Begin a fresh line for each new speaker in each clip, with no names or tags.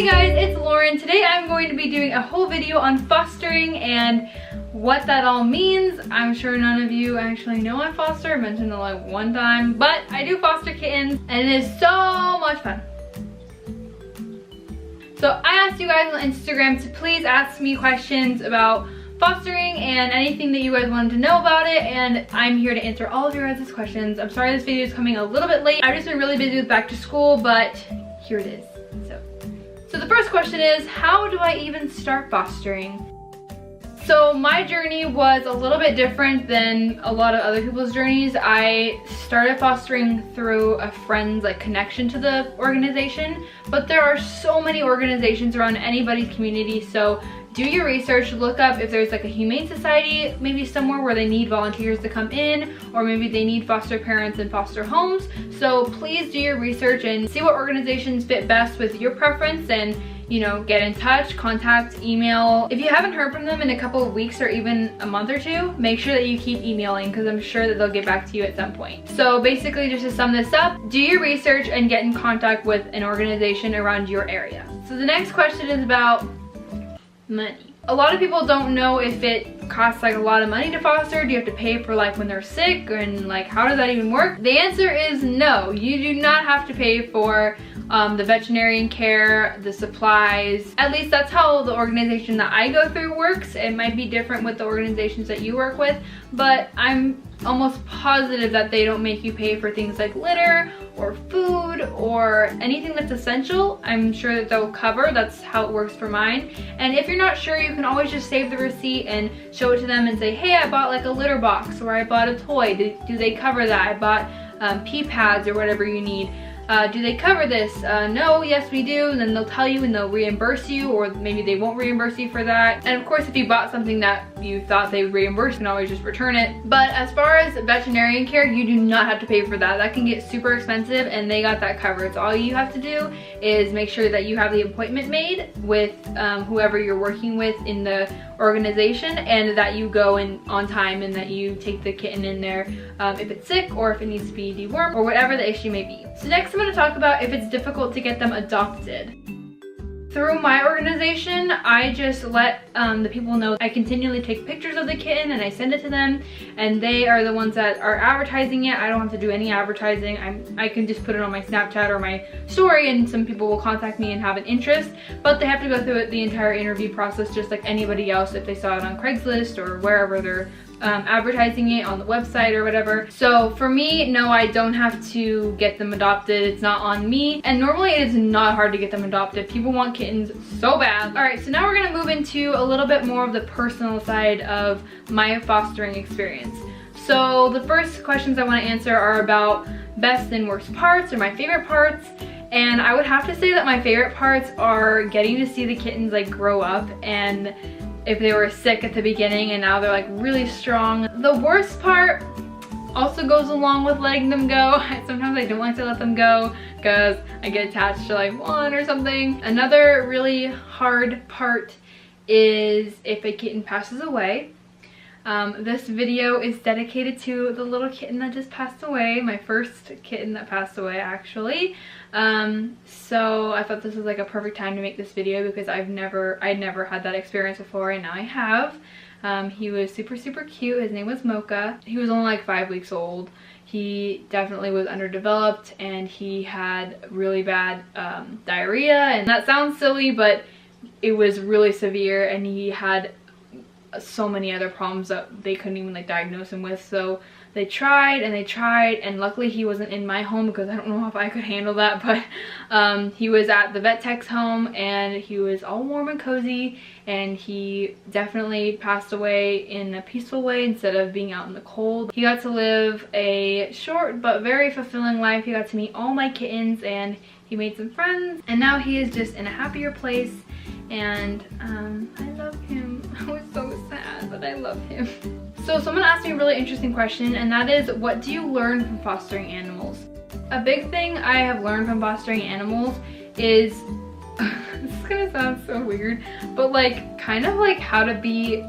Hey guys, it's Lauren. Today I'm going to be doing a whole video on fostering and what that all means. I'm sure none of you actually know I foster. I mentioned it like one time, but I do foster kittens and it is so much fun. So I asked you guys on Instagram to please ask me questions about fostering and anything that you guys wanted to know about it, and I'm here to answer all of your guys' questions. I'm sorry this video is coming a little bit late. I've just been really busy with back to school, but here it is. So the first question is, how do I even start fostering? So my journey was a little bit different than a lot of other people's journeys. I started fostering through a friend's connection to the organization, but there are so many organizations around anybody's community, so do your research, look up if there's like a humane society, maybe somewhere where they need volunteers to come in, or maybe they need foster parents in foster homes. So please do your research and see what organizations fit best with your preference, and get in touch, contact, email. If you haven't heard from them in a couple of weeks or even a month or two, make sure that you keep emailing because I'm sure that they'll get back to you at some point. So basically, just to sum this up, do your research and get in contact with an organization around your area. So the next question is about money. A lot of people don't know if it costs a lot of money to foster. Do you have to pay for when they're sick, and how does that even work? The answer is no. You do not have to pay for the veterinarian care, the supplies. At least that's how the organization that I go through works. It might be different with the organizations that you work with, but I'm almost positive that they don't make you pay for things like litter or food or anything that's essential. I'm sure that they'll cover. That's how it works for mine. And if you're not sure, you can always just save the receipt and show it to them and say, hey, I bought a litter box, or I bought a toy. Do they cover that? I bought pee pads or whatever you need. Do they cover this? No, yes we do. And then they'll tell you and they'll reimburse you, or maybe they won't reimburse you for that. And of course, if you bought something that you thought they would reimburse, you can always just return it. But as far as veterinarian care, you do not have to pay for that. That can get super expensive, and they got that covered. So all you have to do is make sure that you have the appointment made with whoever you're working with in the organization, and that you go in on time, and that you take the kitten in there if it's sick or if it needs to be dewormed or whatever the issue may be. So next I'm going to talk about if it's difficult to get them adopted. Through my organization, I just let the people know. I continually take pictures of the kitten and I send it to them, and they are the ones that are advertising it. I don't have to do any advertising. I can just put it on my Snapchat or my story, and some people will contact me and have an interest, but they have to go through the entire interview process just like anybody else if they saw it on Craigslist or wherever they're advertising it, on the website or whatever. So for me, no, I don't have to get them adopted. It's not on me. And normally it is not hard to get them adopted. People want kittens so bad. All right, so now we're gonna move into a little bit more of the personal side of my fostering experience. So the first questions I want to answer are about best and worst parts, or my favorite parts. And I would have to say that my favorite parts are getting to see the kittens grow up, and if they were sick at the beginning and now they're really strong. The worst part also goes along with letting them go. Sometimes I don't like to let them go because I get attached to one or something. Another really hard part is if a kitten passes away. This video is dedicated to the little kitten that just passed away, my first kitten that passed away actually. So I thought this was a perfect time to make this video because I'd never had that experience before, and now I have. He was super cute. His name was Mocha. He was only 5 weeks old. He definitely was underdeveloped, and he had really bad diarrhea, and that sounds silly, but it was really severe, and he had so many other problems that they couldn't even diagnose him with. So they tried and they tried, and luckily he wasn't in my home because I don't know if I could handle that, but he was at the vet tech's home, and he was all warm and cozy, and he definitely passed away in a peaceful way instead of being out in the cold. He got to live a short but very fulfilling life. He got to meet all my kittens, and he made some friends, and now he is just in a happier place, and I love him. I was so sad, but I love him. So someone asked me a really interesting question, and that is, what do you learn from fostering animals? A big thing I have learned from fostering animals is, this is gonna sound so weird, but kind of how to be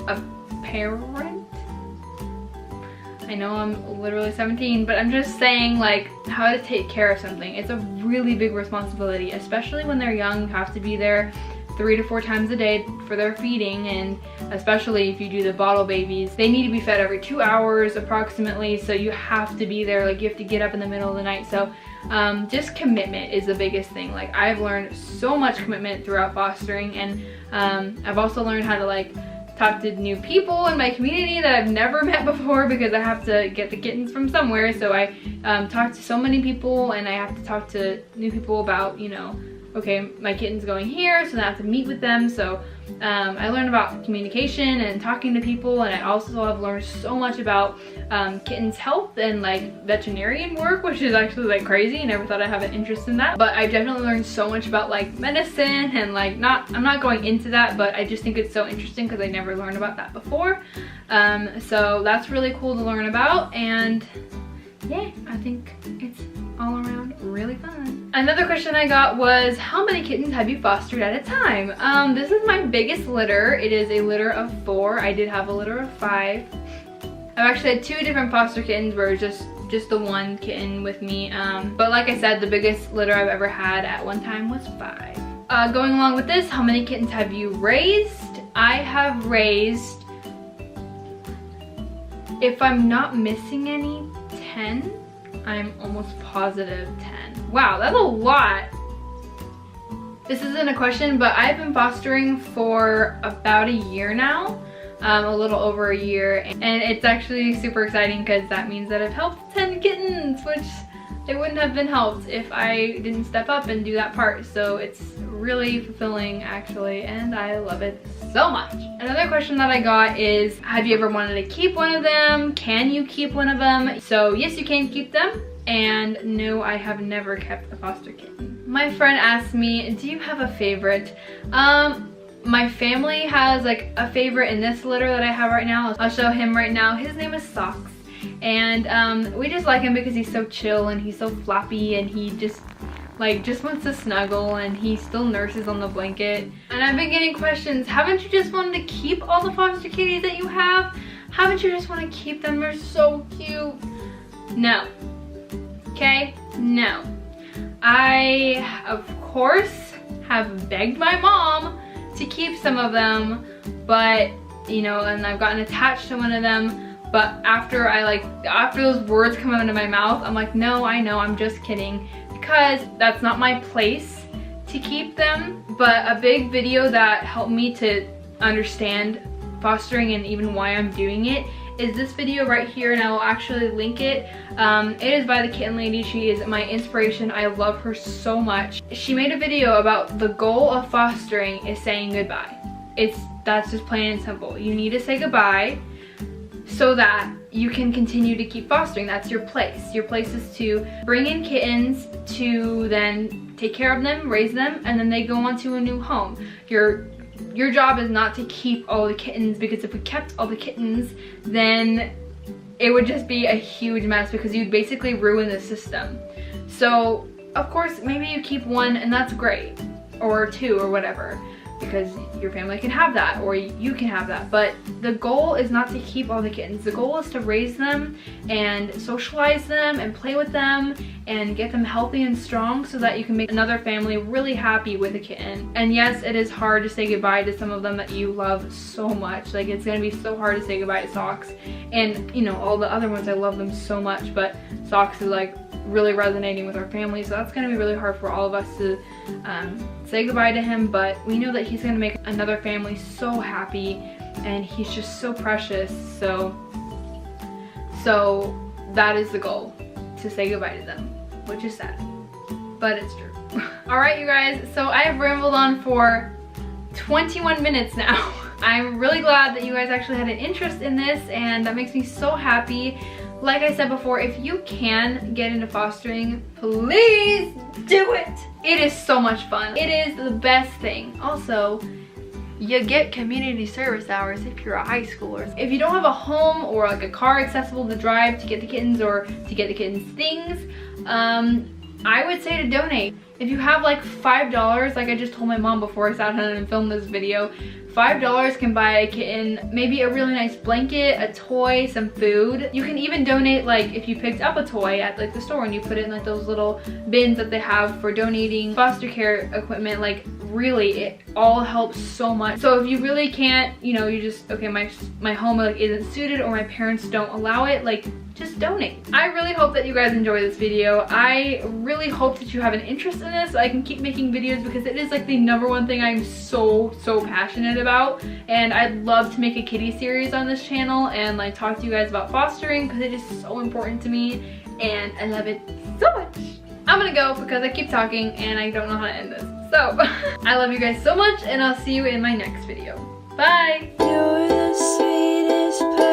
a parent. I know I'm literally 17, but I'm just saying how to take care of something. It's a really big responsibility, especially when they're young. You have to be there 3 to 4 times a day for their feeding, and especially if you do the bottle babies, they need to be fed every 2 hours approximately, so you have to be there. Like, you have to get up in the middle of the night. So just commitment is the biggest thing. Like, I've learned so much commitment throughout fostering, and I've also learned how to like talk to new people in my community that I've never met before, because I have to get the kittens from somewhere. So I talk to so many people, and I have to talk to new people about, you know, okay, my kitten's going here, so I have to meet with them. So I learned about communication and talking to people, and I also have learned so much about kittens' health and like veterinarian work, which is actually like crazy. I never thought I'd have an interest in that, but I definitely learned so much about like medicine and like I'm not going into that, but I just think it's so interesting because I never learned about that before. So that's really cool to learn about, and yeah, I think it's all around really fun. Another question I got was, how many kittens have you fostered at a time? This is my biggest litter. It is a litter of 4. I did have a litter of 5. I've actually had 2 different foster kittens where it was just the one kitten with me. But like I said, the biggest litter I've ever had at one time was 5. Going along with this, how many kittens have you raised? I have raised, if I'm not missing any, 10. I'm almost positive 10. Wow, that's a lot. This isn't a question, but I've been fostering for about a year now, a little over a year, and it's actually super exciting because that means that I've helped 10 kittens, which they wouldn't have been helped if I didn't step up and do that part. So it's really fulfilling actually, and I love it so much. Another question that I got is, have you ever wanted to keep one of them? Can you keep one of them? So yes, you can keep them, and no, I have never kept a foster kitten. My friend asked me, do you have a favorite? My family has like a favorite in this litter that I have right now. I'll show him right now. His name is Socks, and we just like him because he's so chill and he's so floppy, and he just wants to snuggle, and he still nurses on the blanket. And I've been getting questions, haven't you just wanted to keep all the foster kitties that you have? Haven't you just want to keep them? They're so cute. No. Okay? No. I, of course, have begged my mom to keep some of them, but, you know, and I've gotten attached to one of them, but after those words come out of my mouth, I'm like, no, I know, I'm just kidding. Because that's not my place to keep them. But a big video that helped me to understand fostering and even why I'm doing it is this video right here, and I will actually link it. It is by the Kitten Lady. She is my inspiration. I love her so much. She made a video about the goal of fostering is saying goodbye. That's just plain and simple. You need to say goodbye so that you can continue to keep fostering. That's your place. Your place is to bring in kittens, to then take care of them, raise them, and then they go on to a new home. Your job is not to keep all the kittens, because if we kept all the kittens, then it would just be a huge mess, because you'd basically ruin the system. So of course, maybe you keep 1 and that's great, or 2 or whatever, because your family can have that, or you can have that. But the goal is not to keep all the kittens. The goal is to raise them and socialize them and play with them and get them healthy and strong, so that you can make another family really happy with a kitten. And yes, it is hard to say goodbye to some of them that you love so much. Like, it's gonna be so hard to say goodbye to Socks, and you know, all the other ones, I love them so much, but Socks is like really resonating with our family, so that's gonna be really hard for all of us to say goodbye to him. But we know that he's gonna make another family so happy, and he's just so precious. So that is the goal, to say goodbye to them, which is sad, but it's true. All right, you guys, so I have rambled on for 21 minutes now. I'm really glad that you guys actually had an interest in this, and that makes me so happy. Like I said before, if you can get into fostering, please do it. It is so much fun. It is the best thing. Also, you get community service hours if you're a high schooler. If you don't have a home or like a car accessible to drive to get the kittens, or to get the kittens things, I would say to donate. if you have like $5, like I just told my mom before I sat down and filmed this video, $5 can buy a kitten maybe a really nice blanket, a toy, some food. You can even donate, like if you picked up a toy at like the store and you put it in like those little bins that they have for donating foster care equipment, like really it all helps so much. So if you really can't, you know, you just, okay, my home like isn't suited or my parents don't allow it, like just donate. I really hope that you guys enjoy this video. I really hope that you have an interest in this so I can keep making videos, because it is like the #1 thing I'm so passionate about, and I'd love to make a kitty series on this channel and like talk to you guys about fostering, because it is so important to me and I love it so much. I'm gonna go because I keep talking and I don't know how to end this. So I love you guys so much, and I'll see you in my next video. Bye! You're the sweetest